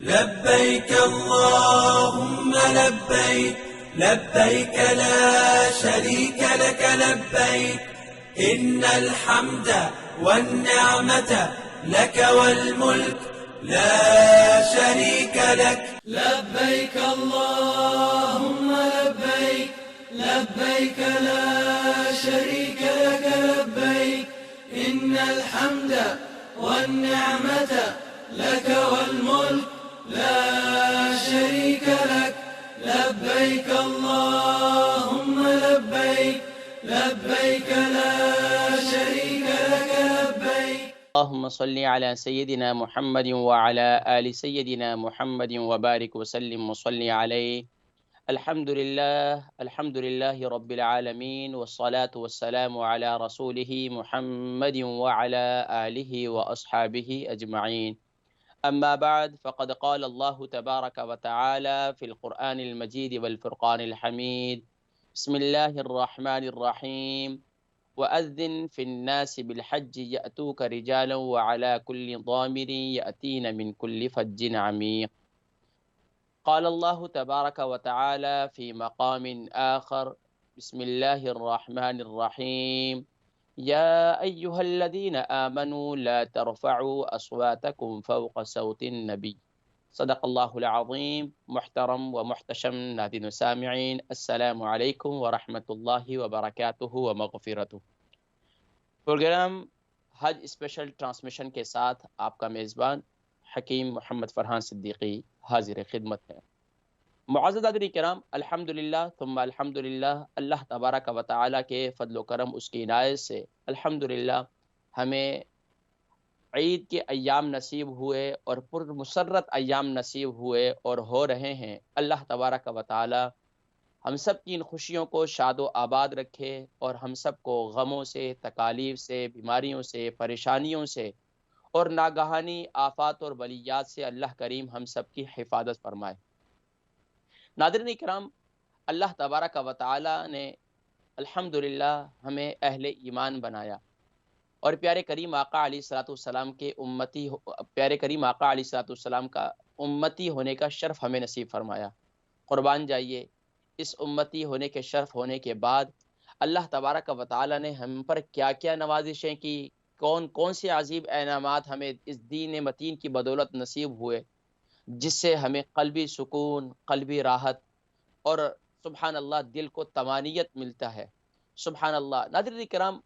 لبيك اللهم لبيك لبيك لا شريك لك لبيك إن الحمد والنعمة لك والملك لا شريك لك. لبيك اللهم لبيك لبيك لا شريك لك لبيك إن الحمد والنعمة لك والملك لا شريك لك. لبيك اللهم لبيك لبيك لا شريك لك لبيك. اللهم صل على سيدنا محمد وعلى آل سيدنا محمد وبارك وسلم وصل عليه. الحمد لله رب العالمين، والصلاة والسلام على رسوله محمد وعلى آله وأصحابه أجمعين. أما بعد، فقد قال الله تبارك وتعالى في القرآن المجيد والفرقان الحميد: بسم الله الرحمن الرحيم. وأذن في الناس بالحج يأتوك رجالا وعلى كل ضامر يأتين من كل فج عميق. قال الله تبارك وتعالى في مقام آخر: بسم الله الرحمن الرحيم. يا أيها الذين آمنوا لا ترفعوا أصواتكم فوق صوت النبي. صدق الله العظيم. محترم ومحتشم ناظرین و سامعین، السلام علیکم ورحمۃ اللہ وبرکاتہ ومغفرتہ۔ پروگرام حج اسپیشل ٹرانسمیشن کے ساتھ آپ کا میزبان حکیم محمد فرحان صدیقی حاضر خدمت ہے۔ معزز حضرات کرام، الحمدللہ ثم الحمدللہ، اللہ تبارک و تعالیٰ کے فضل و کرم، اس کی عنایت سے الحمدللہ ہمیں عید کے ایام نصیب ہوئے اور پر مسرت ایام نصیب ہوئے اور ہو رہے ہیں۔ اللہ تبارک و تعالیٰ ہم سب کی ان خوشیوں کو شاد و آباد رکھے اور ہم سب کو غموں سے، تکالیف سے، بیماریوں سے، پریشانیوں سے اور ناگہانی آفات اور بلیات سے اللہ کریم ہم سب کی حفاظت فرمائے۔ ناظرین کرام، اللہ تبارک و تعالی نے الحمدللہ ہمیں اہل ایمان بنایا اور پیارے کریم آقا علیہ الصلوۃ والسلام کے پیارے کریم آقا علیہ الصلوۃ والسلام کا امتی ہونے کا شرف ہمیں نصیب فرمایا۔ قربان جائیے، اس امتی ہونے کے شرف ہونے کے بعد اللہ تبارک و تعالی نے ہم پر کیا کیا نوازشیں کی، کون کون سے عظیم انعامات ہمیں اس دین متین کی بدولت نصیب ہوئے، جس سے ہمیں قلبی سکون، قلبی راحت اور سبحان اللہ دل کو طمانینت ملتا ہے۔ سبحان اللہ۔ ناظرین کرام،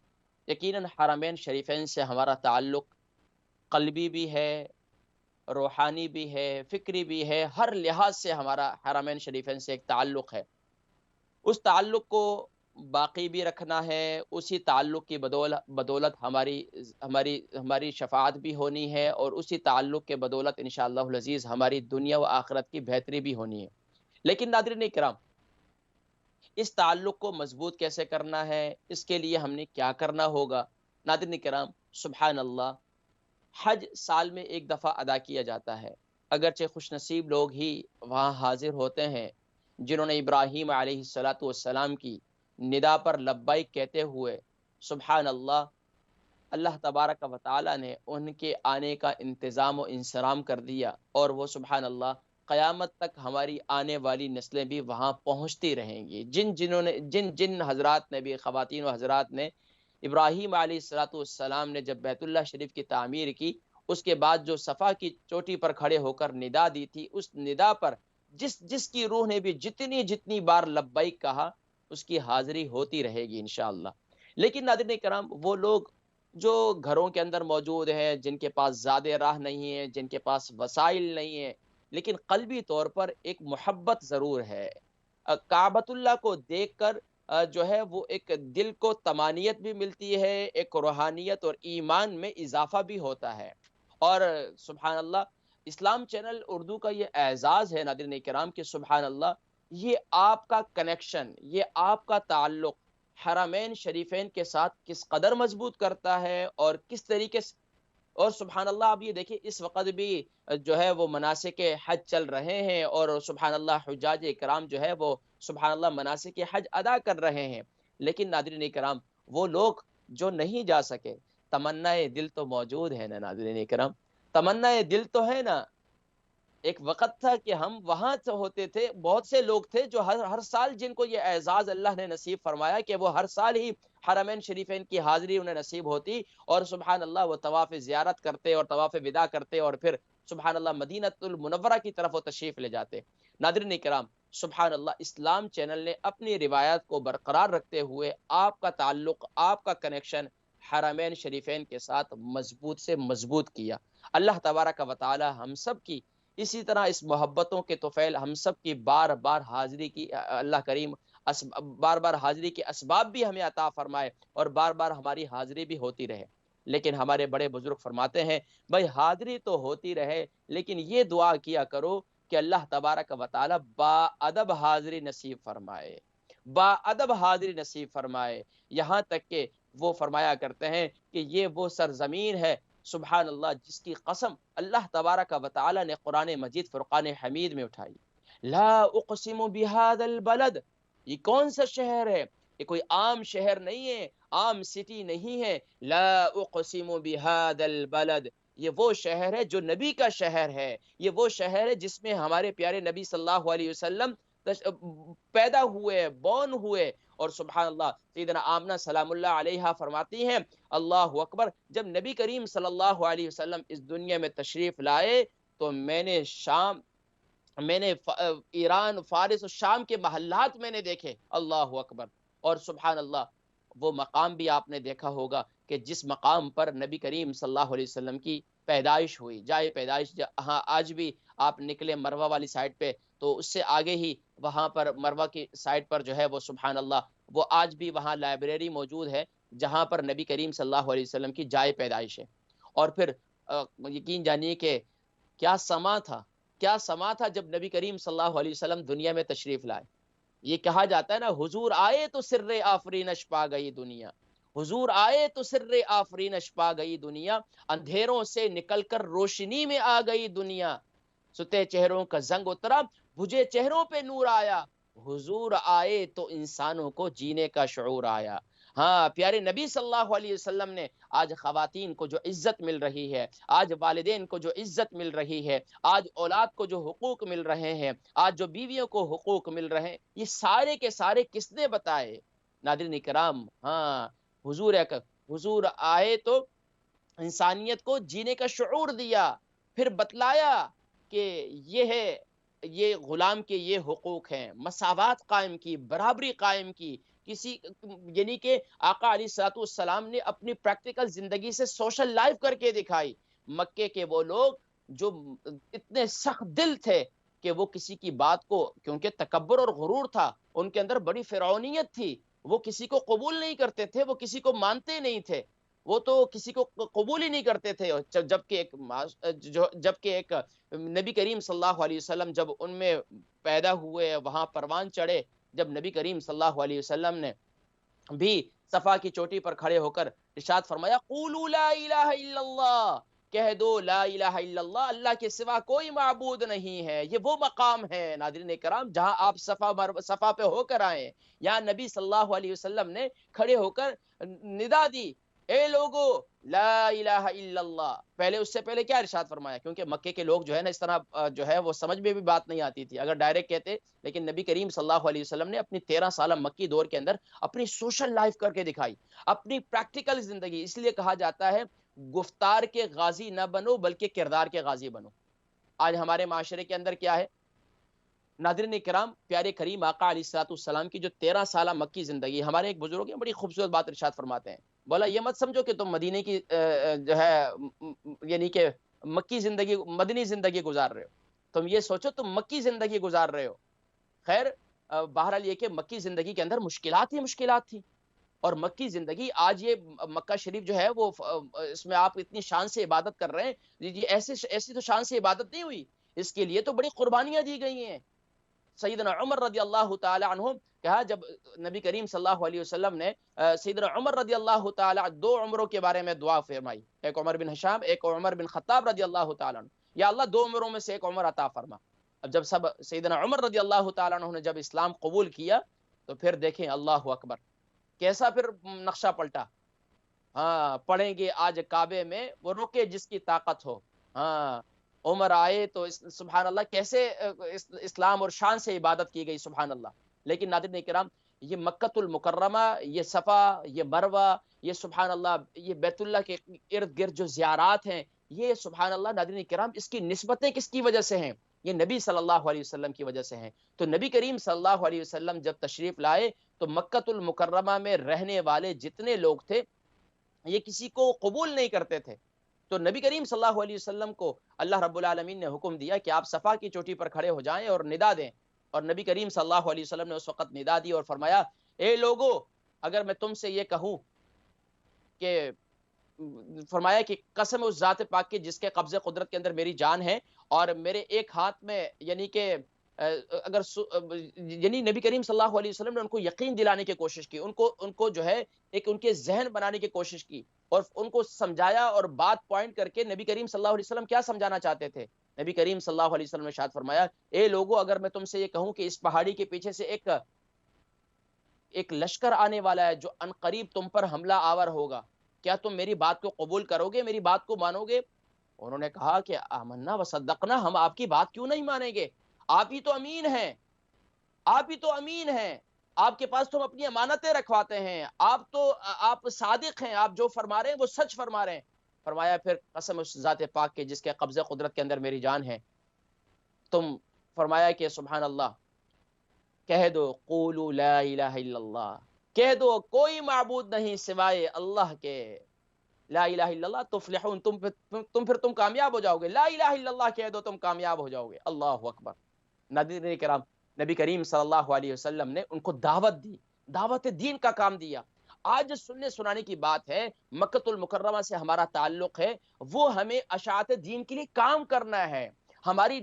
یقیناً حرمین شریفین سے ہمارا تعلق قلبی بھی ہے، روحانی بھی ہے، فکری بھی ہے، ہر لحاظ سے ہمارا حرمین شریفین سے ایک تعلق ہے۔ اس تعلق کو باقی بھی رکھنا ہے، اسی تعلق کی بدولت ہماری شفاعت بھی ہونی ہے، اور اسی تعلق کے بدولت انشاءاللہ العزیز ہماری دنیا و آخرت کی بہتری بھی ہونی ہے۔ لیکن ناظرین کرام، اس تعلق کو مضبوط کیسے کرنا ہے، اس کے لیے ہم نے کیا کرنا ہوگا؟ ناظرین کرام، سبحان اللہ، حج سال میں ایک دفعہ ادا کیا جاتا ہے، اگرچہ خوش نصیب لوگ ہی وہاں حاضر ہوتے ہیں جنہوں نے ابراہیم علیہ الصلاۃ والسلام کی ندا پر لبیک کہتے ہوئے سبحان اللہ، اللہ تبارک و تعالی نے ان کے آنے کا انتظام و انصرام کر دیا، اور وہ سبحان اللہ قیامت تک ہماری آنے والی نسلیں بھی وہاں پہنچتی رہیں گی۔ جن حضرات نے بھی، خواتین و حضرات نے، ابراہیم علیہ الصلاۃ والسلام نے جب بیت اللہ شریف کی تعمیر کی، اس کے بعد جو صفا کی چوٹی پر کھڑے ہو کر ندا دی تھی، اس ندا پر جس کی روح نے بھی جتنی بار لبیک کہا، اس کی حاضری ہوتی رہے گی انشاءاللہ۔ لیکن ناظرین کرام، وہ لوگ جو گھروں کے اندر موجود ہیں، جن کے پاس زیادہ راہ نہیں ہے، جن کے پاس وسائل نہیں ہے، لیکن قلبی طور پر ایک محبت ضرور ہے، کعبۃ اللہ کو دیکھ کر جو ہے وہ ایک دل کو طمانینت بھی ملتی ہے، ایک روحانیت اور ایمان میں اضافہ بھی ہوتا ہے۔ اور سبحان اللہ، اسلام چینل اردو کا یہ اعزاز ہے ناظرین کرام کہ سبحان اللہ، یہ آپ کا کنیکشن، یہ آپ کا تعلق حرمین شریفین کے ساتھ کس قدر مضبوط کرتا ہے، اور کس طریقے سے۔ اور سبحان اللہ، آپ یہ دیکھیں، اس وقت بھی جو ہے وہ مناسک حج چل رہے ہیں، اور سبحان اللہ حجاج کرام جو ہے وہ سبحان اللہ مناسک حج ادا کر رہے ہیں۔ لیکن ناظرین کرام، وہ لوگ جو نہیں جا سکے، تمنا دل تو موجود ہے نا ناظرین کرام، تمنا دل تو ہے نا ایک وقت تھا کہ ہم وہاں ہوتے تھے، بہت سے لوگ تھے جو ہر سال جن کو یہ اعزاز اللہ نے نصیب فرمایا کہ وہ ہر سال ہی حرمین شریفین کی حاضری انہیں نصیب ہوتی، اور سبحان اللہ وہ طواف زیارت کرتے اور طواف وداع کرتے، اور پھر سبحان اللہ مدینہ المنورہ کی طرف وہ تشریف لے جاتے۔ ناظرین کرام، سبحان اللہ، اسلام چینل نے اپنی روایات کو برقرار رکھتے ہوئے آپ کا تعلق، آپ کا کنیکشن حرمین شریفین کے ساتھ مضبوط سے مضبوط کیا۔ اللہ تبارک و تعالی ہم سب کی اسی طرح اس محبتوں کے طفیل ہم سب کی بار بار حاضری کی اللہ کریم بار بار حاضری کے اسباب بھی ہمیں عطا فرمائے، اور بار بار ہماری حاضری بھی ہوتی رہے۔ لیکن ہمارے بڑے بزرگ فرماتے ہیں بھائی حاضری تو ہوتی رہے، لیکن یہ دعا کیا کرو کہ اللہ تبارک و تعالی با ادب حاضری نصیب فرمائے، با ادب حاضری نصیب فرمائے، یہاں تک کہ وہ فرمایا کرتے ہیں کہ یہ وہ سرزمین ہے سبحان اللہ جس کی قسم اللہ تبارک و تعالی نے قرآن مجید فرقان حمید میں اٹھائی۔ لا اقسم بهذا البلد، یہ کون سا شہر ہے؟ یہ کوئی عام شہر نہیں ہے، عام سٹی نہیں ہے۔ لا اقسم بهذا البلد، یہ وہ شہر ہے جو نبی کا شہر ہے، یہ وہ شہر ہے جس میں ہمارے پیارے نبی صلی اللہ علیہ وسلم پیدا ہوئے، بورن ہوئے، اور سبحان اللہ سیدنا آمنہ سلام اللہ علیہا فرماتی ہیں اللہ اکبر، جب نبی کریم صلی اللہ علیہ وسلم اس دنیا میں تشریف لائے تو میں نے ایران، فارس اور شام کے محلات میں نے دیکھے، اللہ اکبر۔ اور سبحان اللہ وہ مقام بھی آپ نے دیکھا ہوگا کہ جس مقام پر نبی کریم صلی اللہ علیہ وسلم کی پیدائش ہوئی، جائے پیدائش ہاں آج بھی آپ نکلے مروہ والی سائڈ پہ تو اس سے آگے ہی وہاں پر مروہ کی سائڈ پر جو ہے وہ سبحان اللہ وہ آج بھی وہاں لائبریری موجود ہے جہاں پر نبی کریم صلی اللہ علیہ وسلم کی جائے پیدائش ہے۔ اور پھر یقین جانیے کہ کیا سما تھا، کیا سما تھا جب نبی کریم صلی اللہ علیہ وسلم دنیا میں تشریف لائے۔ یہ کہا جاتا ہے نا حضور آئے تو سر آفرینش پا گئی دنیا، حضور آئے تو سر آفرینش پا گئی دنیا، اندھیروں سے نکل کر روشنی میں آ گئی دنیا، ستے چہروں کا زنگ اترا، بجھے چہروں پہ نور آیا، حضور آئے تو انسانوں کو جینے کا شعور آیا۔ ہاں پیارے نبی صلی اللہ علیہ وسلم نے آج خواتین کو جو عزت مل رہی ہے، آج والدین کو جو عزت مل رہی ہے، آج اولاد کو جو حقوق مل رہے ہیں، آج جو بیویوں کو حقوق مل رہے ہیں، یہ سارے کے سارے کس نے بتائے؟ ناظرین کرام، ہاں حضور آئے تو انسانیت کو جینے کا شعور دیا، پھر بتلایا کہ یہ غلام کے یہ حقوق ہیں، مساوات قائم کی، برابری قائم کی، کسی یعنی کہ آقا علیہ الصلوۃ والسلام نے اپنی پریکٹیکل زندگی سے سوشل لائف کر کے دکھائی۔ مکے کے وہ لوگ جو اتنے سخت دل تھے کہ وہ کسی کی بات کو، کیونکہ تکبر اور غرور تھا ان کے اندر، بڑی فرعونیت تھی، وہ کسی کو قبول نہیں کرتے تھے، وہ کسی کو مانتے نہیں تھے، وہ تو کسی کو قبول ہی نہیں کرتے تھے، جبکہ ایک نبی کریم صلی اللہ علیہ وسلم جب ان میں پیدا ہوئے، وہاں پروان چڑھے، جب نبی کریم صلی اللہ علیہ وسلم نے بھی صفا کی چوٹی پر کھڑے ہو کر ارشاد فرمایا قولوا لا الہ الا اللہ، کہہ دو لا الہ الا اللہ، اللہ کے سوا کوئی معبود نہیں ہے۔ یہ وہ مقام ہے ناظرین کرام جہاں آپ صفا پہ ہو کر آئے، یا نبی صلی اللہ علیہ وسلم نے کھڑے ہو کر ندا دی اے لوگو لا الہ الا اللہ۔ پہلے اس سے پہلے کیا ارشاد فرمایا؟ کیونکہ مکے کے لوگ جو ہے نا اس طرح جو ہے وہ سمجھ میں بھی بات نہیں آتی تھی اگر ڈائریکٹ کہتے، لیکن نبی کریم صلی اللہ علیہ وسلم نے اپنی 13 سالہ مکی دور کے اندر اپنی سوشل لائف کر کے دکھائی، اپنی پریکٹیکل زندگی۔ اس لیے کہا جاتا ہے گفتار کے غازی نہ بنو بلکہ کردار کے غازی بنو۔ آج ہمارے معاشرے کے اندر کیا ہے ناظرین کرام، پیارے کریم آقا علیہ الصلوۃ والسلام کی جو 13 سالہ مکی زندگی، ہمارے ایک بزرگ ہیں بڑی خوبصورت بات ارشاد فرماتے ہیں، بولا یہ مت سمجھو کہ تم مدینے کی جو ہے یعنی کہ مدنی زندگی گزار رہے ہو، تم یہ سوچو تم مکی زندگی گزار رہے ہو۔ خیر بہرحال یہ کہ مکی زندگی کے اندر مشکلات ہی مشکلات تھی، اور مکی زندگی آج یہ مکہ شریف جو ہے وہ اس میں آپ اتنی شان سے عبادت کر رہے ہیں، یہ ایسی تو شان سے عبادت نہیں ہوئی، اس کے لیے تو بڑی قربانیاں دی گئی ہیں۔ سیدنا عمر رضی اللہ تعالی عنہ کہا جب نبی کریم صلی اللہ علیہ وسلم نے سیدنا عمر رضی اللہ تعالی دو عمروں کے بارے میں دعا فرمائی، ایک عمر بن ہشام ایک عمر بن خطاب رضی اللہ تعالی عنہ، یا اللہ دو عمروں میں سے ایک عمر عطا فرما۔ اب جب سیدنا عمر رضی اللہ تعالی عنہ نے جب اسلام قبول کیا تو پھر دیکھیں اللہ اکبر کیسا پھر نقشہ پلٹا۔ ہاں پڑھیں گے آج کعبے میں وہ رکے جس کی طاقت ہو، ہاں عمر آئے تو سبحان اللہ کیسے اسلام اور شان سے عبادت کی گئی، سبحان اللہ۔ لیکن ناظرین کرام، یہ مکۃ المکرمہ، یہ صفا، یہ مروہ، یہ سبحان اللہ، یہ بیت اللہ کے ارد گرد جو زیارات ہیں، یہ سبحان اللہ ناظرین کرام، اس کی نسبتیں کس کی وجہ سے ہیں؟ یہ نبی صلی اللہ علیہ وسلم کی وجہ سے ہیں۔ تو نبی کریم صلی اللہ علیہ وسلم جب تشریف لائے تو مکۃ المکرمہ میں رہنے والے جتنے لوگ تھے یہ کسی کو قبول نہیں کرتے تھے۔ تو نبی کریم صلی اللہ علیہ وسلم کو اللہ رب العالمین نے حکم دیا کہ آپ صفا کی چوٹی پر کھڑے ہو جائیں اور ندا دیں، اور نبی کریم صلی اللہ علیہ وسلم نے اس وقت ندا دی اور فرمایا، اے لوگو، اگر میں تم سے یہ کہوں کہ فرمایا کہ قسم اس ذات پاک کی جس کے قبضے قدرت کے اندر میری جان ہے، اور میرے ایک ہاتھ میں یعنی کہ اگر یعنی نبی کریم صلی اللہ علیہ وسلم نے ان کو یقین دلانے کی کوشش کی، ان کو جو ہے ایک ان کے ذہن بنانے کی کوشش کی، اور ان کو سمجھایا، اور بات پوائنٹ کر کے نبی کریم صلی اللہ علیہ وسلم کیا سمجھانا چاہتے تھے؟ نبی کریم صلی اللہ علیہ وسلم نے ارشاد فرمایا، اے لوگو، اگر میں تم سے یہ کہوں کہ اس پہاڑی کے پیچھے سے ایک لشکر آنے والا ہے جو عنقریب تم پر حملہ آور ہوگا، کیا تم میری بات کو قبول کرو گے، میری بات کو مانو گے؟ انہوں نے کہا کہ آمنا و صدقنا، ہم آپ کی بات کیوں نہیں مانیں گے؟ آپ ہی تو امین ہیں، آپ ہی تو امین ہیں، آپ کے پاس تو ہم اپنی امانتیں رکھواتے ہیں، آپ صادق ہیں، آپ جو فرما رہے ہیں وہ سچ فرما رہے ہیں۔ فرمایا پھر قسم اس ذات پاک کے جس کے قبضے قدرت کے اندر میری جان ہے، تم فرمایا کہ سبحان اللہ، کہہ دو قولوا لا الہ الا اللہ، کہہ دو کوئی معبود نہیں سوائے اللہ کے، لا الہ الا اللہ تفلحون، تم کامیاب ہو جاؤ گے، لا الہ الا اللہ کہہ دو تم کامیاب ہو جاؤ گے۔ اللہ اکبر۔ ناظرین کرام، نبی کریم صلی اللہ علیہ وسلم نے ان کو دعوت دی، دعوت دین کا کام دیا۔ آج سننے سنانے کی بات ہے، مکۃ المکرمہ سے ہمارا تعلق ہے، وہ ہمیں اشاعت دین کے لیے کام کرنا ہے۔ ہماری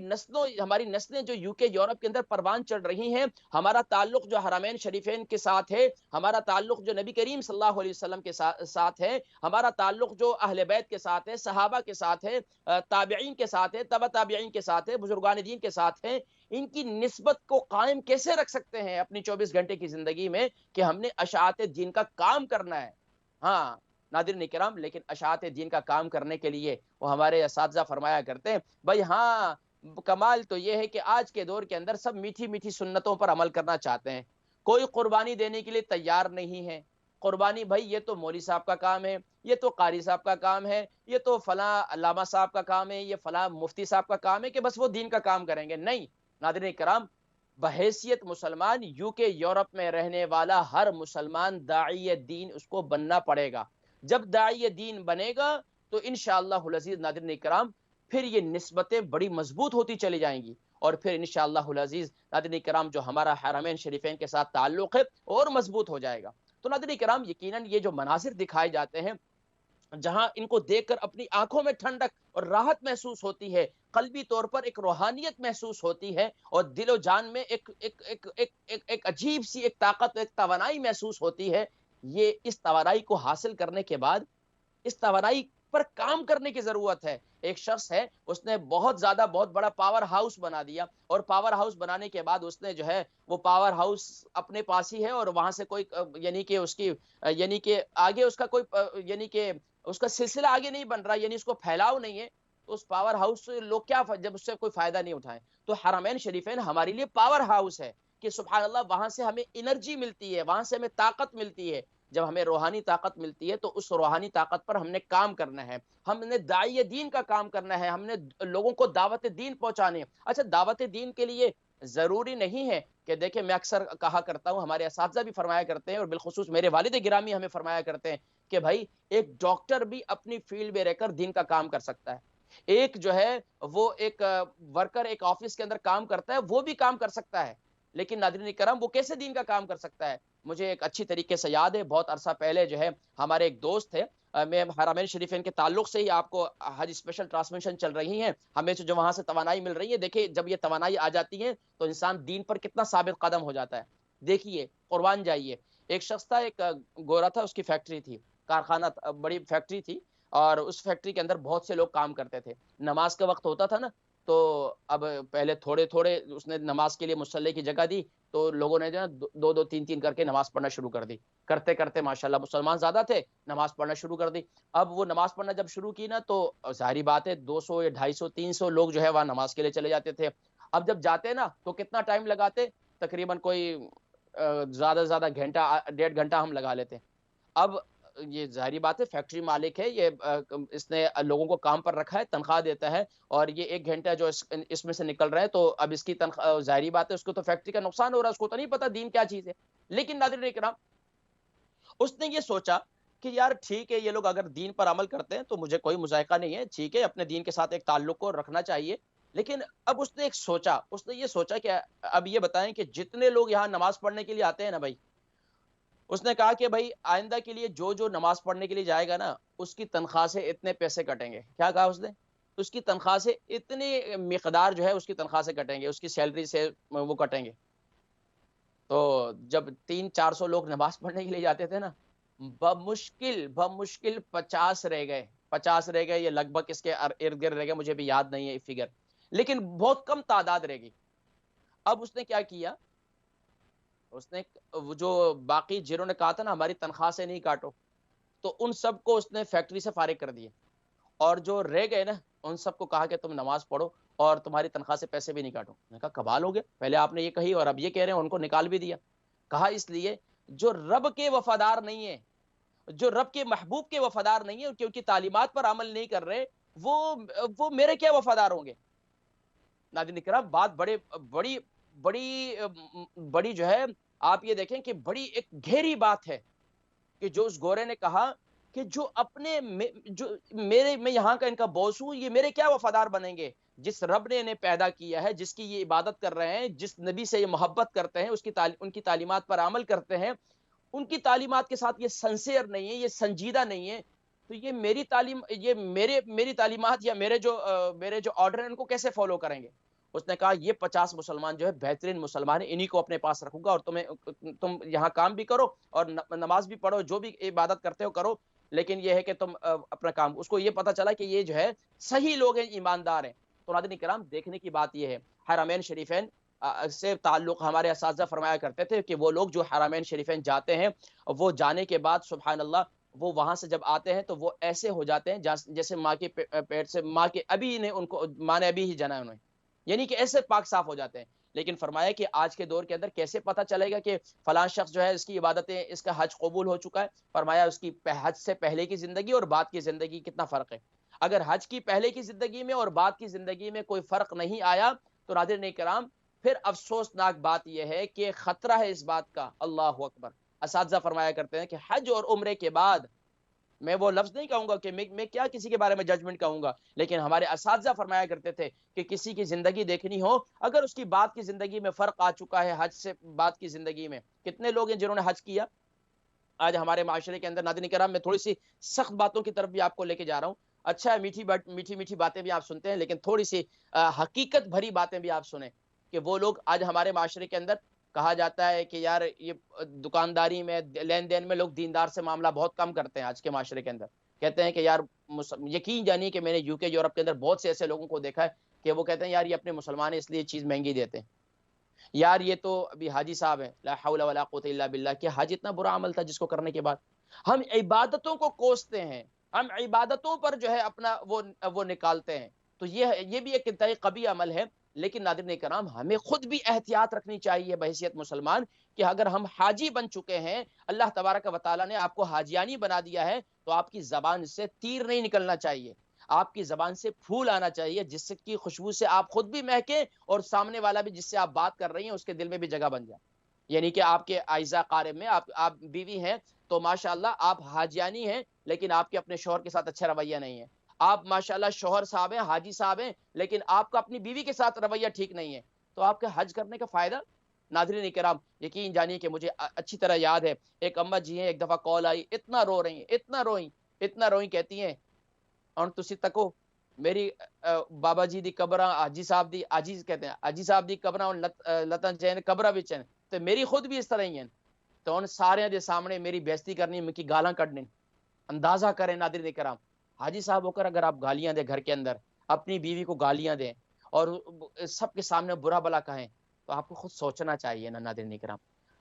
نسلیں جو یو کے یورپ کے اندر پروان چڑھ رہی ہیں، ہمارا تعلق جو حرمین شریفین کے ساتھ ہے، ہمارا تعلق جو نبی کریم صلی اللہ علیہ وسلم کے ساتھ ہے، ہمارا تعلق جو اہل بیت کے ساتھ ہے، صحابہ کے ساتھ ہے، تابعین کے ساتھ ہے، تبع تابعین کے ساتھ ہے، بزرگان دین کے ساتھ ہے، ان کی نسبت کو قائم کیسے رکھ سکتے ہیں اپنی 24 گھنٹے کی زندگی میں کہ ہم نے اشاعت دین کا کام کرنا ہے؟ ہاں ناظرین کرام، لیکن اشاعت دین کا کام کرنے کے لیے وہ ہمارے اساتذہ فرمایا کرتے ہیں، بھائی ہاں، کمال تو یہ ہے کہ آج کے دور کے اندر سب میٹھی میٹھی سنتوں پر عمل کرنا چاہتے ہیں، کوئی قربانی دینے کے لیے تیار نہیں ہے۔ قربانی بھائی یہ تو مولوی صاحب کا کام ہے، یہ تو قاری صاحب کا کام ہے، یہ تو فلاں علامہ صاحب کا کام ہے، یہ فلاں مفتی صاحب کا کام ہے کہ بس وہ دین کا کام کریں گے۔ نہیں ناظرین کرام، بحیثیت مسلمان یو کے یورپ میں رہنے والا ہر مسلمان داعی دین اس کو بننا پڑے گا۔ جب داعی دین بنے گا تو انشاءاللہ العزیز ناظرین کرام پھر یہ نسبتیں بڑی مضبوط ہوتی چلی جائیں گی، اور پھر انشاءاللہ العزیز ناظرین کرام جو ہمارا حرمین شریفین کے ساتھ تعلق ہے اور مضبوط ہو جائے گا۔ تو ناظرین کرام یقیناً یہ جو مناظر دکھائے جاتے ہیں، جہاں ان کو دیکھ کر اپنی آنکھوں میں ٹھنڈک اور راحت محسوس ہوتی ہے، قلبی طور پر ایک روحانیت محسوس ہوتی ہے، اور دل و جان میں ایک عجیب سی ایک طاقت، ایک توانائی محسوس ہوتی ہے، یہ اس توانائی کو حاصل کرنے کے بعد اس توانائی پر کام کرنے کی ضرورت ہے۔ ایک شخص ہے، اس نے بہت بڑا پاور ہاؤس بنا دیا، اور پاور ہاؤس بنانے کے بعد اس نے جو ہے وہ پاور ہاؤس اپنے پاس ہی ہے، اور وہاں سے کوئی یعنی کہ اس کی یعنی کہ آگے اس کا کوئی یعنی کہ اس کا سلسلہ آگے نہیں بن رہا، یعنی اس کو پھیلاؤ نہیں ہے، تو اس پاور ہاؤس سے لوگ کیا جب اس سے کوئی فائدہ نہیں اٹھائیں؟ تو حرمین شریفین ہمارے لیے پاور ہاؤس ہے کہ سبحان اللہ وہاں سے ہمیں انرجی ملتی ہے، وہاں سے ہمیں طاقت ملتی ہے۔ جب ہمیں روحانی طاقت ملتی ہے تو اس روحانی طاقت پر ہم نے کام کرنا ہے، ہم نے داعی دین کا کام کرنا ہے، ہم نے لوگوں کو دعوت دین پہنچانے۔ اچھا، دعوت دین کے لیے ضروری نہیں ہے کہ دیکھیں، میں اکثر کہا کرتا ہوں، ہمارے اساتذہ بھی فرمایا کرتے ہیں، اور بالخصوص میرے والد گرامی ہمیں فرمایا کرتے ہیں کہ بھائی ایک ڈاکٹر بھی اپنی فیلڈ میں رہ کر دین کا کام کر سکتا ہے، ایک جو ہے وہ ایک ورکر ایک آفس کے اندر کام کرتا ہے وہ بھی کام کر سکتا ہے، لیکن ناظرین کرام وہ کیسے دین کا کام کر سکتا ہے؟ مجھے ایک اچھی طریقے سے یاد ہے، بہت عرصہ پہلے جو ہے ہمارے ایک دوست تھے، میں حرمین شریفین کے تعلق سے ہی آپ کو حج اسپیشل ٹرانسمیشن چل رہی ہیں، ہمیں جو وہاں سے توانائی مل رہی ہے، دیکھیں جب یہ توانائی آ جاتی ہے تو انسان دین پر کتنا ثابت قدم ہو جاتا ہے۔ دیکھیے، قربان جائیے، ایک شخص تھا، ایک گورا تھا، اس کی فیکٹری تھی، کارخانہ، بڑی فیکٹری تھی، اور اس فیکٹری کے اندر بہت سے لوگ کام کرتے تھے۔ نماز کا وقت ہوتا تھا نا، تو اب پہلے تھوڑے تھوڑے اس نے نماز کے لیے مصلی کی جگہ دی، تو لوگوں نے جو ہے دو دو تین تین کر کے نماز پڑھنا شروع کر دی، کرتے کرتے ماشاءاللہ مسلمان زیادہ تھے، نماز پڑھنا شروع کر دی۔ اب وہ نماز پڑھنا جب شروع کی نا تو ظاہری بات ہے 200 یا 250 300 لوگ جو ہے وہاں نماز کے لیے چلے جاتے تھے۔ اب جب جاتے نا تو کتنا ٹائم لگاتے؟ تقریباً کوئی زیادہ سے زیادہ گھنٹہ 1.5 گھنٹہ ہم لگا لیتے۔ اب یہ ظاہری بات ہے فیکٹری مالک ہے، یہ اس نے لوگوں کو کام پر رکھا ہے، تنخواہ دیتا ہے، اور یہ 1 گھنٹہ جو اس میں سے نکل رہا ہے تو اب اس کی تنخواہ، ظاہری بات ہے اس کو تو فیکٹری کا نقصان ہو رہا ہے، اس کو تو نہیں پتا دین کیا چیز ہے۔ لیکن ناظرین اکرام، اس نے یہ سوچا کہ یار ٹھیک ہے یہ لوگ اگر دین پر عمل کرتے ہیں تو مجھے کوئی مذائقہ نہیں ہے، ٹھیک ہے اپنے دین کے ساتھ ایک تعلق کو رکھنا چاہیے۔ لیکن اب اس نے یہ سوچا کہ اب یہ بتائیں کہ جتنے لوگ یہاں نماز پڑھنے کے لیے آتے ہیں نا بھائی، اس نے کہا کہ بھائی آئندہ کے لیے جو نماز پڑھنے کے لیے جائے گا نا اس کی تنخواہ سے اتنے پیسے کٹیں گے۔ کیا کہا اس نے؟ اس کی تنخواہ سے اتنی مقدار جو ہے اس کی تنخواہ سے کٹیں گے، اس کی سیلری سے وہ کٹیں گے۔ تو جب 300-400 لوگ نماز پڑھنے کے لیے جاتے تھے نا، بمشکل 50 رہ گئے، 50 رہ گئے، یہ لگ بھگ اس کے ارد گرد رہ گئے، مجھے بھی یاد نہیں ہے فگر، لیکن بہت کم تعداد رہ گئی۔ اب اس نے کیا کیا؟ اس نے وہ جو باقی جنہوں نے کہا تھا نا ہماری تنخواہ سے نہیں کاٹو، تو ان سب کو اس نے فیکٹری سے فارغ کر دیے، اور جو رہ گئے نا ان سب کو کہا کہ تم نماز پڑھو اور تمہاری تنخواہ سے پیسے بھی نہیں کاٹو۔ میں نے کہا کمال ہو گیا، پہلے آپ نے یہ کہی اور اب یہ کہہ رہے ہیں ان کو نکال بھی دیا۔ کہا اس لیے جو رب کے وفادار نہیں ہے، جو رب کے محبوب کے وفادار نہیں ہے، کہ ان کی تعلیمات پر عمل نہیں کر رہے، وہ میرے کیا وفادار ہوں گے؟ ناظرین کرام، بات بڑی بڑی بڑی جو ہے، آپ یہ دیکھیں کہ بڑی ایک گہری بات ہے کہ جو اس گورے نے کہا کہ جو اپنے جو میں یہاں کا ان کا باس ہوں، یہ میرے کیا وفادار بنیں گے؟ جس رب نے انہیں پیدا کیا ہے، جس کی یہ عبادت کر رہے ہیں، جس نبی سے یہ محبت کرتے ہیں، ان کی تعلیمات پر عمل کرتے ہیں، ان کی تعلیمات کے ساتھ یہ سنسیئر نہیں ہے، یہ سنجیدہ نہیں ہے، تو یہ میری تعلیم، یہ میری تعلیمات یا میرے جو آرڈر ہیں ان کو کیسے فالو کریں گے؟ اس نے کہا یہ 50 مسلمان جو ہے بہترین مسلمان ہیں، انہی کو اپنے پاس رکھوں گا، اور تم یہاں کام بھی کرو اور نماز بھی پڑھو، جو بھی عبادت کرتے ہو کرو، لیکن یہ ہے کہ تم اپنا کام۔ اس کو یہ پتا چلا کہ یہ جو ہے صحیح لوگ ہیں، ایماندار ہیں۔ تو ناظرین کرام، دیکھنے کی بات یہ ہے، حرمین شریفین سے تعلق ہمارے اساتذہ فرمایا کرتے تھے کہ وہ لوگ جو حرمین شریفین جاتے ہیں، وہ جانے کے بعد سبحان اللہ، وہ وہاں سے جب آتے ہیں تو وہ ایسے ہو جاتے ہیں جیسے ماں کے پیٹ سے، ماں کے ابھی نے ان کو، ماں نے ابھی ہی جنا ہے انہیں، یعنی کہ ایسے پاک صاف ہو جاتے ہیں۔ لیکن فرمایا کہ آج کے دور کے اندر کیسے پتہ چلے گا کہ فلاں شخص جو ہے اس کی عبادتیں، اس کا حج قبول ہو چکا ہے؟ فرمایا اس کی حج سے پہلے کی زندگی اور بعد کی زندگی کتنا فرق ہے۔ اگر حج کی پہلے کی زندگی میں اور بعد کی زندگی میں کوئی فرق نہیں آیا تو ناظرین کرام، پھر افسوسناک بات یہ ہے کہ خطرہ ہے اس بات کا، اللہ اکبر۔ اساتذہ فرمایا کرتے ہیں کہ حج اور عمرے کے بعد، میں وہ لفظ نہیں کہوں گا کہ میں کیا کسی کے بارے میں ججمنٹ کہوں گا، لیکن ہمارے اساتذہ فرمایا کرتے تھے کہ کسی کی زندگی دیکھنی ہو، اگر اس کی بعد کی زندگی میں فرق آ چکا ہے حج سے بعد کی زندگی میں، کتنے لوگ ہیں جنہوں نے حج کیا آج ہمارے معاشرے کے اندر؟ ناظرین کرام، میں تھوڑی سی سخت باتوں کی طرف بھی آپ کو لے کے جا رہا ہوں۔ اچھا ہے میٹھی میٹھی باتیں بھی آپ سنتے ہیں، لیکن تھوڑی سی حقیقت بھری باتیں بھی آپ سنیں کہ وہ لوگ آج ہمارے معاشرے کے اندر، کہا جاتا ہے کہ یار یہ دکانداری میں، لین دین میں لوگ دیندار سے معاملہ بہت کم کرتے ہیں آج کے معاشرے کے اندر۔ کہتے ہیں کہ یار یقین جانیے کہ میں نے UK یورپ کے اندر بہت سے ایسے لوگوں کو دیکھا ہے کہ وہ کہتے ہیں یار یہ اپنے مسلمان ہیں اس لیے چیز مہنگی دیتے ہیں، یار یہ تو ابھی حاجی صاحب ہیں، لا حول ولا قوت الا باللہ، کہ حج اتنا برا عمل تھا جس کو کرنے کے بعد ہم عبادتوں کو کوستے ہیں، ہم عبادتوں پر جو ہے اپنا وہ نکالتے ہیں، تو یہ بھی ایک انتہائی قبیح عمل ہے۔ لیکن ناظرین کرام، ہمیں خود بھی احتیاط رکھنی چاہیے بحیثیت مسلمان کہ اگر ہم حاجی بن چکے ہیں، اللہ تبارک و تعالیٰ نے آپ کو حاجیانی بنا دیا ہے، تو آپ کی زبان سے تیر نہیں نکلنا چاہیے، آپ کی زبان سے پھول آنا چاہیے جس سے کی خوشبو سے آپ خود بھی مہکیں اور سامنے والا بھی جس سے آپ بات کر رہی ہیں اس کے دل میں بھی جگہ بن جائے۔ یعنی کہ آپ کے اعزا قارب میں آپ بیوی ہیں تو ماشاءاللہ آپ حاجیانی ہیں، لیکن آپ کے اپنے شوہر کے ساتھ اچھا رویہ نہیں ہے۔ آپ ماشاءاللہ شوہر صاحب ہیں، حاجی صاحب ہیں، لیکن آپ کا اپنی بیوی کے ساتھ رویہ ٹھیک نہیں ہے، تو آپ کے حج کرنے کا فائدہ؟ ناظرین کرام، یقین جانیے کہ مجھے اچھی طرح یاد ہے، ایک اما جی ہیں، ایک دفعہ کال آئی، اتنا رو رہی ہیں، اتنا روئیں، کہتی ہیں اور تسی تکو میری بابا جی دی قبر حاجی صاحب دی، حاجی کہتے ہیں حاجی صاحب دی قبر لتاں چین قبر وچ ہیں، تے میری خود بھی اس طرح ہی ہیں، تو ان سارے دے سامنے میری بےزتی کرنی، میں کی گالاں کڈنی۔ اندازہ کریں ناظرین کرام، حاجی صاحب ہو کر اگر آپ گالیاں دیں گھر کے اندر، اپنی بیوی کو گالیاں دیں، اور سب کے سامنے برا بلا کہیں، تو آپ کو خود سوچنا چاہیے نا ناظرین کرام۔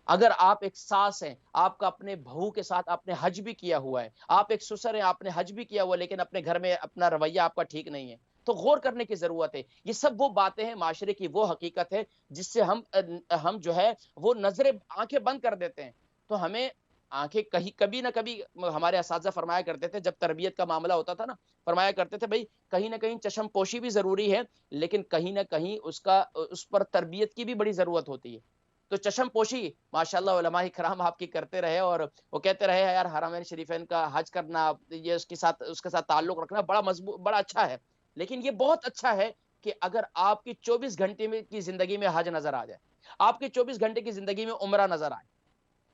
اگر آپ ایک ساس ہیں، آپ کا اپنے بہو کے ساتھ آپ نے حج بھی کیا ہوا ہے، آپ ایک سسر ہیں، آپ نے حج بھی کیا ہوا ہے، لیکن اپنے گھر میں اپنا رویہ آپ کا ٹھیک نہیں ہے، تو غور کرنے کی ضرورت ہے۔ یہ سب وہ باتیں ہیں، معاشرے کی وہ حقیقت ہے جس سے ہم جو ہے وہ نظریں آنکھیں بند کر دیتے ہیں۔ تو ہمیں آنکھیں کہیں کبھی نہ کبھی، ہمارے اساتذہ فرمایا کرتے تھے جب تربیت کا معاملہ ہوتا تھا نا، فرمایا کرتے تھے بھائی کہیں نہ کہیں چشم پوشی بھی ضروری ہے، لیکن کہیں نہ کہیں اس پر تربیت کی بھی بڑی ضرورت ہوتی ہے۔ تو چشم پوشی ماشاءاللہ علماء کرام آپ کی کرتے رہے، اور وہ کہتے رہے یار حرمین شریفین کا حج کرنا، یہ اس کے ساتھ تعلق رکھنا بڑا مضبوط، بڑا اچھا ہے، لیکن یہ بہت اچھا ہے کہ اگر آپ کی 24 گھنٹے کی زندگی میں حج نظر آ جائے، آپ کی 24 گھنٹے کی زندگی میں عمرہ نظر آئے،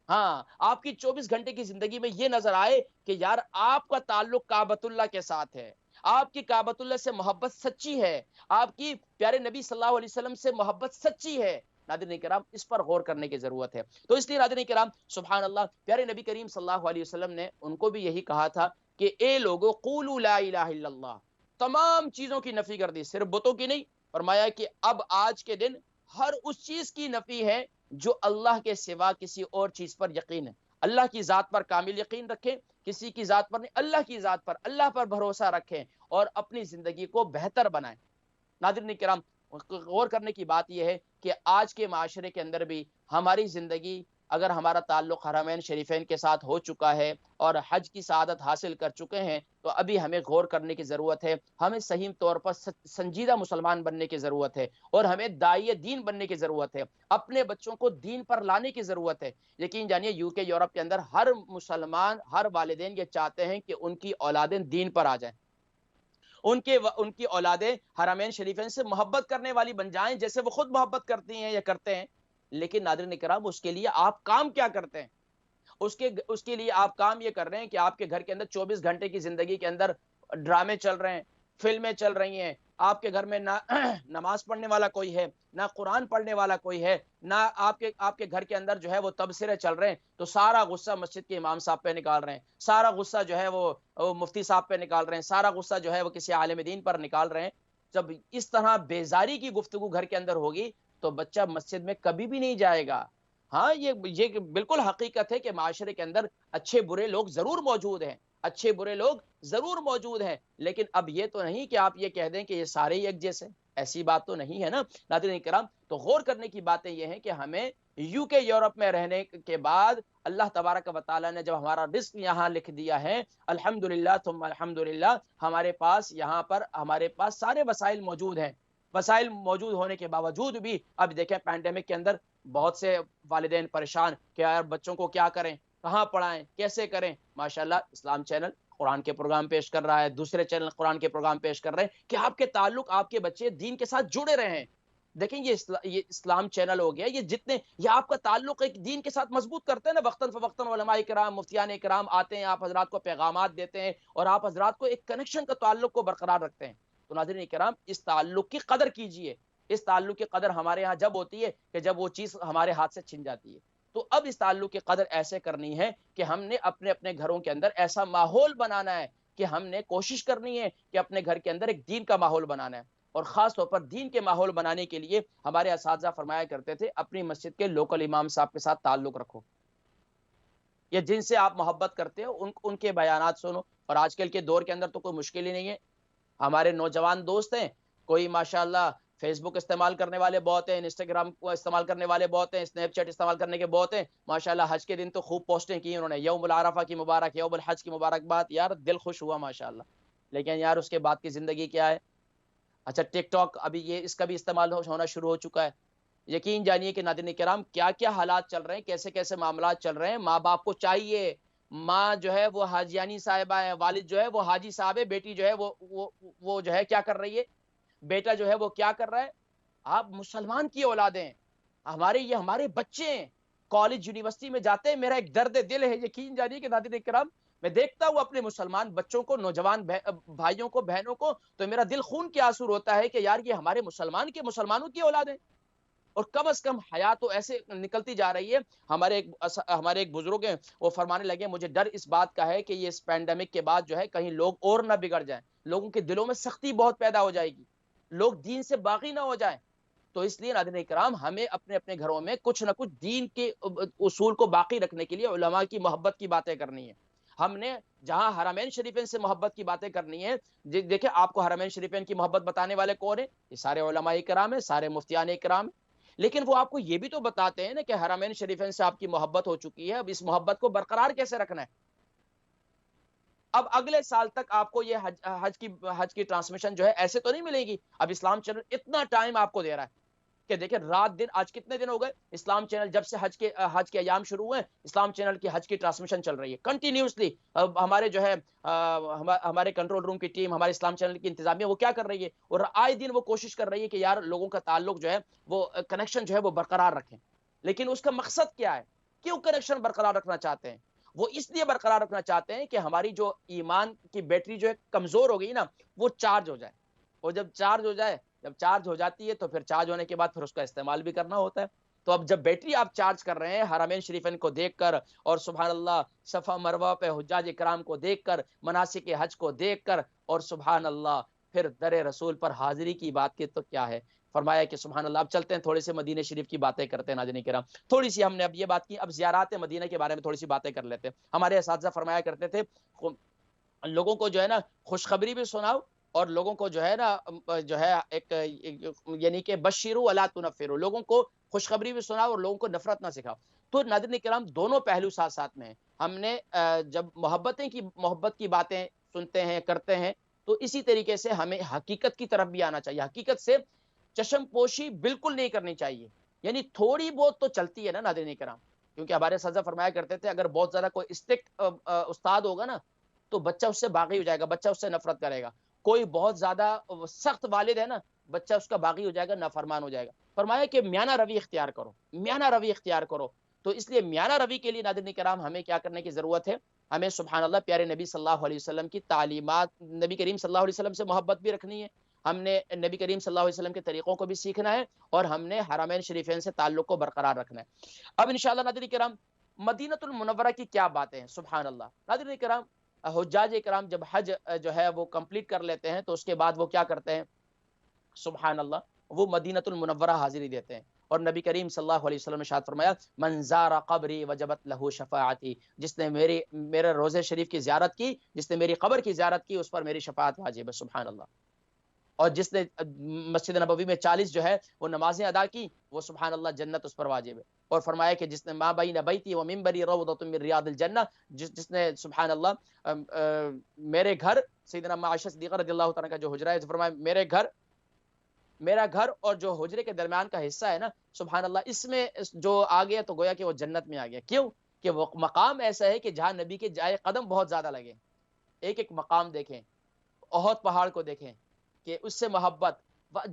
ہاں آپ کی 24 گھنٹے کی زندگی میں یہ نظر آئے کہ یار آپ کا تعلق کعبۃ اللہ کے ساتھ ہے، آپ کی کعبۃ اللہ سے محبت سچی ہے، آپ کی پیارے نبی صلی اللہ علیہ وسلم سے محبت سچی ہے، ناظرین کرام اس پر غور کرنے کی ضرورت ہے۔ تو اس لیے ناظرین کرام سبحان اللہ، پیارے نبی کریم صلی اللہ علیہ وسلم نے ان کو بھی یہی کہا تھا کہ اے لوگو قولوا لا الہ الا اللہ، تمام چیزوں کی نفی کر دی، صرف بتوں کی نہیں، فرمایا کہ اب آج کے دن ہر اس چیز کی نفی ہے جو اللہ کے سوا کسی اور چیز پر یقین ہے۔ اللہ کی ذات پر کامل یقین رکھیں، کسی کی ذات پر نہیں، اللہ کی ذات پر، اللہ پر بھروسہ رکھیں اور اپنی زندگی کو بہتر بنائیں۔ ناظرین کرام غور کرنے کی بات یہ ہے کہ آج کے معاشرے کے اندر بھی ہماری زندگی، اگر ہمارا تعلق حرمین شریفین کے ساتھ ہو چکا ہے اور حج کی سعادت حاصل کر چکے ہیں، تو ابھی ہمیں غور کرنے کی ضرورت ہے، ہمیں صحیح طور پر سنجیدہ مسلمان بننے کی ضرورت ہے، اور ہمیں داعی دین بننے کی ضرورت ہے، اپنے بچوں کو دین پر لانے کی ضرورت ہے۔ یقین جانیے UK یورپ کے اندر ہر مسلمان، ہر والدین یہ چاہتے ہیں کہ ان کی اولادیں دین پر آ جائیں، ان کی اولادیں حرمین شریفین سے محبت کرنے والی بن جائیں جیسے وہ خود محبت کرتی ہیں یا کرتے ہیں۔ لیکن ناظرین کرام اس کے لیے آپ کام کیا کرتے ہیں؟ اس کے لیے آپ کام یہ کر رہے ہیں کہ آپ کے گھر کے اندر 24 گھنٹے کی زندگی کے اندر ڈرامے چل رہے ہیں، فلمیں چل رہی ہیں، آپ کے گھر میں نہ نماز پڑھنے والا کوئی ہے، نہ قرآن پڑھنے والا کوئی ہے، نہ آپ کے گھر کے اندر جو ہے وہ تبصرے چل رہے ہیں، تو سارا غصہ مسجد کے امام صاحب پہ نکال رہے ہیں، سارا غصہ جو ہے وہ مفتی صاحب پہ نکال رہے ہیں، سارا غصہ جو ہے وہ کسی عالم دین پر نکال رہے ہیں۔ جب اس طرح بیزاری کی گفتگو گھر کے اندر ہوگی تو بچہ مسجد میں کبھی بھی نہیں جائے گا۔ ہاں یہ بالکل حقیقت ہے کہ معاشرے کے اندر اچھے برے لوگ ضرور موجود ہیں، اچھے برے لوگ ضرور موجود ہیں، لیکن اب یہ تو نہیں کہ آپ یہ کہہ دیں کہ یہ سارے ہی ایک جیسے، ایسی بات تو نہیں ہے نا ناظرین کرام۔ تو غور کرنے کی باتیں یہ ہیں کہ ہمیں UK یورپ میں رہنے کے بعد اللہ تبارک و تعالیٰ نے جب ہمارا رزق یہاں لکھ دیا ہے، الحمدللہ ثم الحمدللہ، ہمارے پاس یہاں پر ہمارے پاس سارے وسائل موجود ہیں، وسائل موجود ہونے کے باوجود بھی اب دیکھیں پینڈیمک کے اندر بہت سے والدین پریشان کہ یار بچوں کو کیا کریں، کہاں پڑھائیں، کیسے کریں۔ ماشاءاللہ اسلام چینل قرآن کے پروگرام پیش کر رہا ہے، دوسرے چینل قرآن کے پروگرام پیش کر رہے ہیں کہ آپ کے تعلق، آپ کے بچے دین کے ساتھ جڑے رہے ہیں۔ دیکھیں یہ اسلام چینل ہو گیا، یہ آپ کا تعلق ایک دین کے ساتھ مضبوط کرتے ہیں نا، وقتاً فوقتاً علماء کرام، مفتیان کرام آتے ہیں، آپ حضرات کو پیغامات دیتے ہیں اور آپ حضرات کو ایک کنیکشن کا تعلق کو برقرار رکھتے ہیں۔ تو ناظرین کرام اس تعلق کی قدر کیجئے، اس تعلق کی قدر ہمارے ہاں جب ہوتی ہے کہ جب وہ چیز ہمارے ہاتھ سے چھن جاتی ہے۔ تو اب اس تعلق کی قدر ایسے کرنی ہے کہ ہم نے اپنے اپنے گھروں کے اندر ایسا ماحول بنانا ہے کہ ہم نے کوشش کرنی ہے کہ اپنے گھر کے اندر ایک دین کا ماحول بنانا ہے، اور خاص طور پر دین کے ماحول بنانے کے لیے ہمارے اساتذہ فرمایا کرتے تھے اپنی مسجد کے لوکل امام صاحب کے ساتھ تعلق رکھو، یا جن سے آپ محبت کرتے ہو ان کے بیانات سنو۔ اور آج کل کے دور کے اندر تو کوئی مشکل ہی نہیں ہے، ہمارے نوجوان دوست ہیں، کوئی ماشاءاللہ فیس بک استعمال کرنے والے بہت ہیں، انسٹاگرام کو استعمال کرنے والے بہت ہیں، اسنیپ چیٹ استعمال کرنے کے بہت ہیں، ماشاءاللہ حج کے دن تو خوب پوسٹیں کی انہوں نے، یوم العرفہ کی مبارک، یوم الحج کی مبارکباد، یار دل خوش ہوا ماشاءاللہ۔ لیکن یار اس کے بعد کی زندگی کیا ہے؟ اچھا ٹک ٹاک ابھی اس کا بھی استعمال ہونا شروع ہو چکا ہے۔ یقین جانیے کہ ناظرین کرام کیا کیا حالات چل رہے ہیں، کیسے کیسے معاملات چل رہے ہیں۔ ماں باپ کو چاہیے، ماں جو ہے وہ حاجیانی صاحبہ ہے، والد جو ہے وہ حاجی صاحب ہے، بیٹی جو ہے وہ جو ہے کیا کر رہی ہے، بیٹا جو ہے وہ کیا کر رہا ہے، آپ مسلمان کی اولادیں ہیں، یہ ہمارے بچے ہیں، کالج یونیورسٹی میں جاتے ہیں، میرا ایک درد دل ہے، یقین جانیے کہ ناظرین کرام میں دیکھتا ہوں اپنے مسلمان بچوں کو، نوجوان بھائیوں کو، بہنوں کو، تو میرا دل خون کے آنسو ہوتا ہے کہ یار یہ ہمارے مسلمانوں کی اولاد ہیں، اور کم از کم حیا تو ایسے نکلتی جا رہی ہے۔ ہمارے ایک بزرگ ہیں، وہ فرمانے لگے مجھے ڈر اس بات کا ہے کہ یہ اس پینڈیمک کے بعد جو ہے کہیں لوگ اور نہ بگڑ جائیں، لوگوں کے دلوں میں سختی بہت پیدا ہو جائے گی، لوگ دین سے باغی نہ ہو جائیں. تو اس لیے ناظرین کرام ہمیں اپنے اپنے گھروں میں کچھ نہ کچھ دین کے اصول کو باقی رکھنے کے لیے علماء کی محبت کی باتیں کرنی ہے. ہم نے جہاں حرمین شریفین سے محبت کی باتیں کرنی ہے، دیکھیں آپ کو حرمین شریفین کی محبت بتانے والے کون ہیں؟ یہ سارے علماء کرام ہیں، سارے مفتیان کرام. لیکن وہ آپ کو یہ بھی تو بتاتے ہیں نا کہ حرمین شریفین سے آپ کی محبت ہو چکی ہے، اب اس محبت کو برقرار کیسے رکھنا ہے. اب اگلے سال تک آپ کو یہ حج کی ٹرانسمیشن جو ہے ایسے تو نہیں ملے گی. اب اسلام چینل اتنا ٹائم آپ کو دے رہا ہے کہ دیکھیں رات دن، آج کتنے دن ہو گئے اسلام چینل جب سے حج کے ایام شروع ہوئے، اسلام چینل کی حج کی ٹرانسمیشن چل رہی ہے کنٹینیوسلی. ہمارے جو ہے ہمارے کنٹرول روم کی ٹیم، ہمارے اسلام چینل کی انتظامیہ وہ کیا کر رہی ہے، اور آئے دن وہ کوشش کر رہی ہے کہ یار لوگوں کا تعلق جو ہے، وہ کنیکشن جو ہے وہ برقرار رکھیں. لیکن اس کا مقصد کیا ہے؟ کیوں کنیکشن برقرار رکھنا چاہتے ہیں؟ وہ اس لیے برقرار رکھنا چاہتے ہیں کہ ہماری جو ایمان کی بیٹری جو ہے کمزور ہو گئی نا، وہ چارج ہو جائے. اور جب چارج ہو جاتی ہے تو پھر چارج ہونے کے بعد پھر اس کا استعمال بھی کرنا ہوتا ہے. تو اب جب بیٹری آپ چارج کر رہے ہیں حرمین شریفین کو دیکھ کر، اور سبحان اللہ صفا مروہ پہ حجاج کرام کو دیکھ کر، مناسک حج کو دیکھ کر، اور سبحان اللہ پھر در رسول پر حاضری کی بات کی تو کیا ہے. فرمایا کہ سبحان اللہ اب چلتے ہیں تھوڑے سے مدینہ شریف کی باتیں کرتے ہیں ناظرین کرام. تھوڑی سی ہم نے اب یہ بات کی، اب زیارات مدینہ کے بارے میں تھوڑی سی باتیں کر لیتے ہیں. ہمارے اساتذہ فرمایا کرتے تھے لوگوں کو جو ہے نا خوشخبری بھی سناؤ، اور لوگوں کو جو ہے نا جو ہے ایک یعنی کہ بشیرو ولا تنفرو، لوگوں کو خوشخبری بھی سناؤ اور لوگوں کو نفرت نہ سکھاؤ. تو ناظرین کرام دونوں پہلو ساتھ ساتھ میں ہیں. ہم نے جب محبت کی باتیں سنتے ہیں کرتے ہیں، تو اسی طریقے سے ہمیں حقیقت کی طرف بھی آنا چاہیے. حقیقت سے چشم پوشی بالکل نہیں کرنی چاہیے. یعنی تھوڑی بہت تو چلتی ہے نا ناظرین کرام، کیونکہ ہمارے اساتذہ فرمایا کرتے تھے اگر بہت زیادہ کوئی اسٹرکٹ استاد ہوگا نا تو بچہ اس سے باغی ہو جائے گا، بچہ اس سے نفرت کرے گا. کوئی بہت زیادہ سخت والد ہے نا، بچہ اس کا باغی ہو جائے گا، نافرمان ہو جائے گا. فرمایا کہ میانہ روی اختیار کرو، میانہ روی اختیار کرو. تو اس لیے میانہ روی کے لیے ناظرین کرام ہمیں کیا کرنے کی ضرورت ہے؟ ہمیں سبحان اللہ پیارے نبی صلی اللہ علیہ وسلم کی تعلیمات، نبی کریم صلی اللہ علیہ وسلم سے محبت بھی رکھنی ہے. ہم نے نبی کریم صلی اللہ علیہ وسلم کے طریقوں کو بھی سیکھنا ہے، اور ہم نے حرمین شریفین سے تعلق کو برقرار رکھنا ہے. اب انشاءاللہ ناظرین کرام مدینۃ المنورہ کی کیا باتیں ہیں. سبحان اللہ ناظرین کرام حجاج کرام جب حج جو ہے وہ کمپلیٹ کر لیتے ہیں تو اس کے بعد وہ کیا کرتے ہیں؟ سبحان اللہ وہ مدینۃ المنورہ حاضری دیتے ہیں. اور نبی کریم صلی اللہ علیہ وسلم نے ارشاد فرمایا من زار قبری وجبت لہ شفاعتی، جس نے میرے روضے شریف کی زیارت کی، جس نے میری قبر کی زیارت کی، اس پر میری شفاعت واجب ہے. سبحان اللہ. اور جس نے مسجد نبوی میں 40 جو ہے وہ نمازیں ادا کی، وہ سبحان اللہ جنت اس پر واجب ہے. اور فرمایا کہ جس نے ما بین بیتی و منبری روضۃ من ریاض الجنہ، جس نے سبحان اللہ میرے گھر، سیدنا عائشہ صدیقہ رضی اللہ تعالیٰ کا جو حجرہ ہے، فرمایا میرا گھر اور جو حجرے کے درمیان کا حصہ ہے نا، سبحان اللہ اس میں جو آ گیا تو گویا کہ وہ جنت میں آ گیا. کیوں کہ وہ مقام ایسا ہے کہ جہاں نبی کے جائے قدم بہت زیادہ لگے. ایک ایک مقام دیکھیں، احد پہاڑ کو دیکھیں کہ اس سے محبت،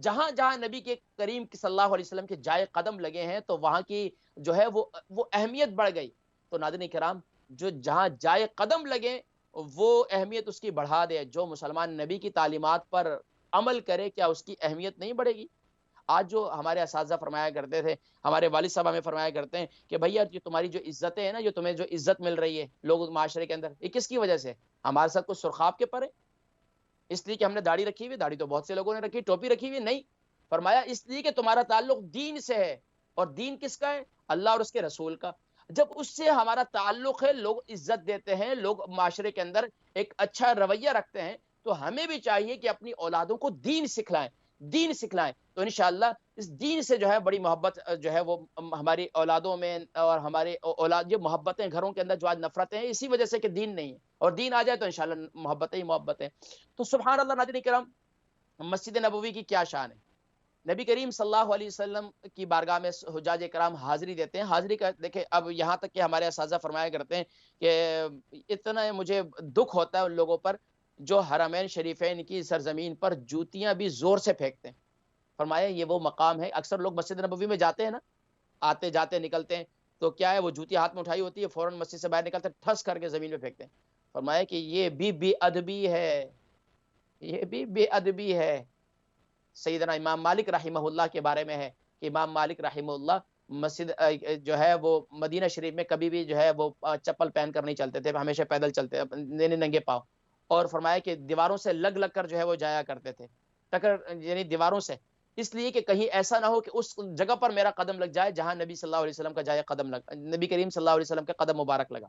جہاں جہاں نبی کے کریم صلی اللہ علیہ وسلم کے جائے قدم لگے ہیں تو وہاں کی جو ہے وہ اہمیت بڑھ گئی. تو ناظرین کرام جو جہاں جائے قدم لگے وہ اہمیت اس کی بڑھا دے. جو مسلمان نبی کی تعلیمات پر عمل کرے کیا اس کی اہمیت نہیں بڑھے گی؟ آج جو ہمارے اساتذہ فرمایا کرتے تھے، ہمارے والد صاحب ہمیں فرمایا کرتے ہیں کہ بھیا جو تمہاری جو عزتیں ہیں نا، جو تمہیں جو عزت مل رہی ہے لوگ معاشرے کے اندر، یہ کس کی وجہ سے؟ ہمارے ساتھ کچھ سرخاب کے پرے اس لیے کہ ہم نے داڑھی رکھی ہوئی، داڑھی تو بہت سے لوگوں نے رکھی، ٹوپی رکھی ہوئی نہیں. فرمایا اس لیے کہ تمہارا تعلق دین سے ہے. اور دین کس کا ہے؟ اللہ اور اس کے رسول کا. جب اس سے ہمارا تعلق ہے، لوگ عزت دیتے ہیں، لوگ معاشرے کے اندر ایک اچھا رویہ رکھتے ہیں، تو ہمیں بھی چاہیے کہ اپنی اولادوں کو دین سکھلائیں. تو انشاءاللہ اس دین سے جو ہے بڑی محبت جو ہے وہ ہماری اولادوں میں، اور ہمارے اولاد جو محبتیں گھروں کے اندر جو آج نفرتیں ہیں اسی وجہ سے کہ دین نہیں ہے. اور دین آ جائے تو انشاءاللہ محبتیں ہی محبتیں. تو سبحان اللہ ناظرین کرام مسجد نبوی کی کیا شان ہے. نبی کریم صلی اللہ علیہ وسلم کی بارگاہ میں حجاج کرام حاضری دیتے ہیں. حاضری کا دیکھیں اب یہاں تک کہ ہمارے اساتذہ فرمایا کرتے ہیں کہ اتنا مجھے دکھ ہوتا ہے ان لوگوں پر جو حرمین شریفین کی سرزمین پر جوتیاں بھی زور سے پھینکتے ہیں. فرمایا یہ وہ مقام ہے، اکثر لوگ مسجد نبوی میں جاتے ہیں نا، آتے جاتے نکلتے ہیں تو کیا ہے وہ جوتی ہاتھ میں اٹھائی ہوتی ہے، فوراً مسجد سے باہر نکلتے ہیں ٹھس کر کے زمین پہ پھینکتے ہیں. فرمایا کہ یہ بھی بے ادبی ہے، یہ بھی بے ادبی ہے. سیدنا امام مالک رحمہ اللہ کے بارے میں ہے کہ امام مالک رحمہ اللہ مسجد جو ہے وہ مدینہ شریف میں کبھی بھی جو ہے وہ چپل پہن کر نہیں چلتے تھے، ہمیشہ پیدل چلتے ننگے پاؤں. اور فرمایا کہ دیواروں سے لگ کر جو ہے وہ جایا کرتے تھے. ٹکر یعنی دیواروں سے، اس لیے کہ کہیں ایسا نہ ہو کہ اس جگہ پر میرا قدم لگ جائے جہاں نبی صلی اللہ علیہ وسلم کا جائے قدم نبی کریم صلی اللہ علیہ وسلم کا قدم مبارک لگا۔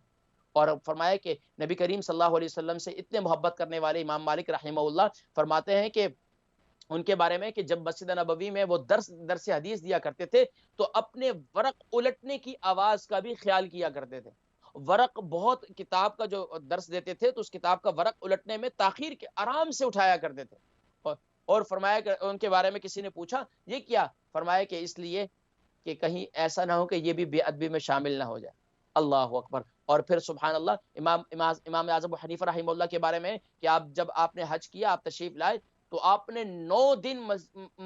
اور فرمایا کہ نبی کریم صلی اللہ علیہ وسلم سے اتنے محبت کرنے والے امام مالک رحمہ اللہ فرماتے ہیں کہ ان کے بارے میں کہ جب مسجد نبوی میں وہ درس حدیث دیا کرتے تھے تو اپنے ورق الٹنے کی آواز کا بھی خیال کیا کرتے تھے۔ ورق بہت کتاب کا جو درس دیتے تھے تو اس کتاب کا ورق الٹنے میں تاخیر کے آرام سے اٹھایا کرتے تھے۔ اور فرمایا کہ ان کے بارے میں کسی نے پوچھا یہ کیا؟ فرمایا کہ اس لیے کہ کہیں ایسا نہ ہو کہ یہ بھی بے ادبی میں شامل نہ ہو جائے۔ اللہ اکبر۔ اور پھر سبحان اللہ امام اعظم ابو حنیفہ رحمہ اللہ کے بارے میں کہ جب آپ نے حج کیا، آپ تشریف لائے تو آپ نے 9 دن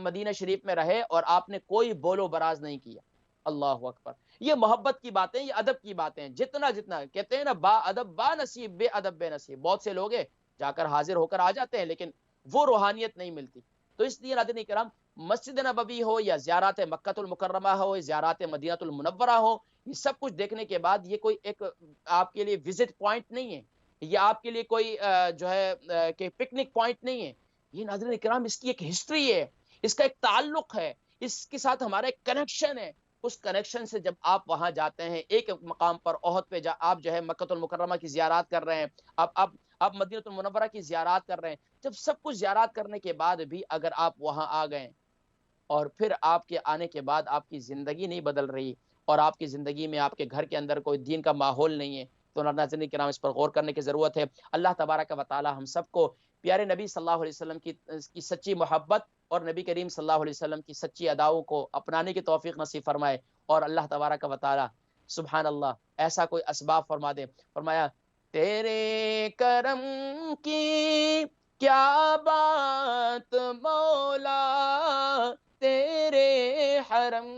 مدینہ شریف میں رہے اور آپ نے کوئی بول و براز نہیں کیا۔ اللہ اکبر۔ یہ محبت کی باتیں، یہ ادب کی باتیں، جتنا کہتے ہیں نا با ادب با نصیب، بے ادب بے نصیب۔ بہت سے لوگ جا کر حاضر ہو کر آ جاتے ہیں لیکن وہ روحانیت نہیں ملتی۔ تو اس لیے ناظرین کرام، مسجد نبوی ہو یا زیارات مکہ المکرمہ ہو، زیارات مدینہ المنورہ ہو، یہ سب کچھ دیکھنے کے بعد یہ کوئی ایک آپ کے لیے وزٹ پوائنٹ نہیں ہے، یہ آپ کے لیے کوئی جو ہے کہ پکنک پوائنٹ نہیں ہے۔ یہ ناظرین کرام اس کی ایک ہسٹری ہے، اس کا ایک تعلق ہے، اس کے ساتھ ہمارا ایک کنیکشن ہے۔ اس کنیکشن سے جب آپ وہاں جاتے ہیں، ایک مقام پر احد پہ آپ جو ہے مکہ المکرمہ کی زیارات کر رہے ہیں، آپ مدینہ المنورہ کی زیارات کر رہے ہیں، جب سب کچھ زیارات کرنے کے بعد بھی اگر آپ وہاں آ گئے اور پھر آپ کے آنے کے بعد آپ کی زندگی نہیں بدل رہی اور آپ کی زندگی میں آپ کے گھر کے اندر کوئی دین کا ماحول نہیں ہے، تو ناظرین کرام اس پر غور کرنے کی ضرورت ہے۔ اللہ تبارک و تعالی ہم سب کو پیارے نبی صلی اللہ علیہ وسلم کی سچی محبت اور نبی کریم صلی اللہ علیہ وسلم کی سچی اداؤں کو اپنانے کی توفیق نصیب فرمائے، اور اللہ تبارک و تعالی سبحان اللہ ایسا کوئی اسباب فرما دے۔ فرمایا تیرے کرم کی کیا بات مولا، تیرے حرم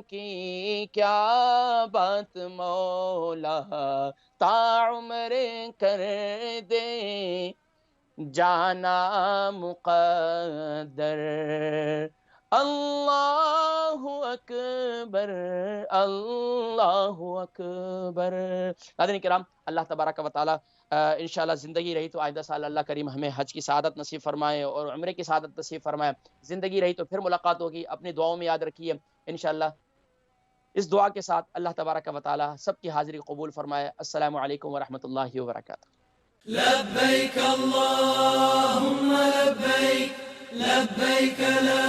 کی کیا بات مولا، تا عمر کر دے جانا مقدر، اللہ اکبر اللہ اکبر۔ ناظرین کرام، اللہ تبارک و تعالی انشاءاللہ زندگی رہی تو آئندہ سال اللہ کریم ہمیں حج کی سعادت نصیب فرمائے اور عمرے کی سعادت نصیب فرمائے۔ زندگی رہی تو پھر ملاقات ہوگی، اپنی دعاؤں میں یاد رکھیے انشاءاللہ۔ اس دعا کے ساتھ اللہ تبارک و تعالی سب کی حاضری قبول فرمائے۔ السلام علیکم ورحمۃ اللہ وبرکاتہ۔ لبيك اللهم لبيك، لبيك لا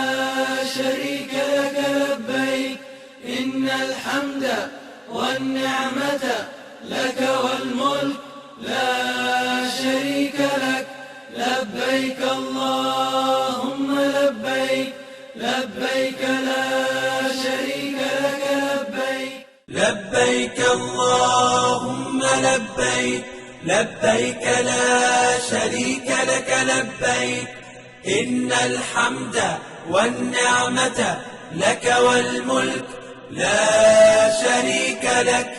شريك لك لبيك، إن الحمد والنعمة لك والملك لا شريك لك، لبيك اللهم لبيك، لبيك لا شريك لك لبيك، لبيك اللهم لبيك، لبيك لا شريك لك لبيك، إن الحمد والنعمة لك والملك لا شريك لك۔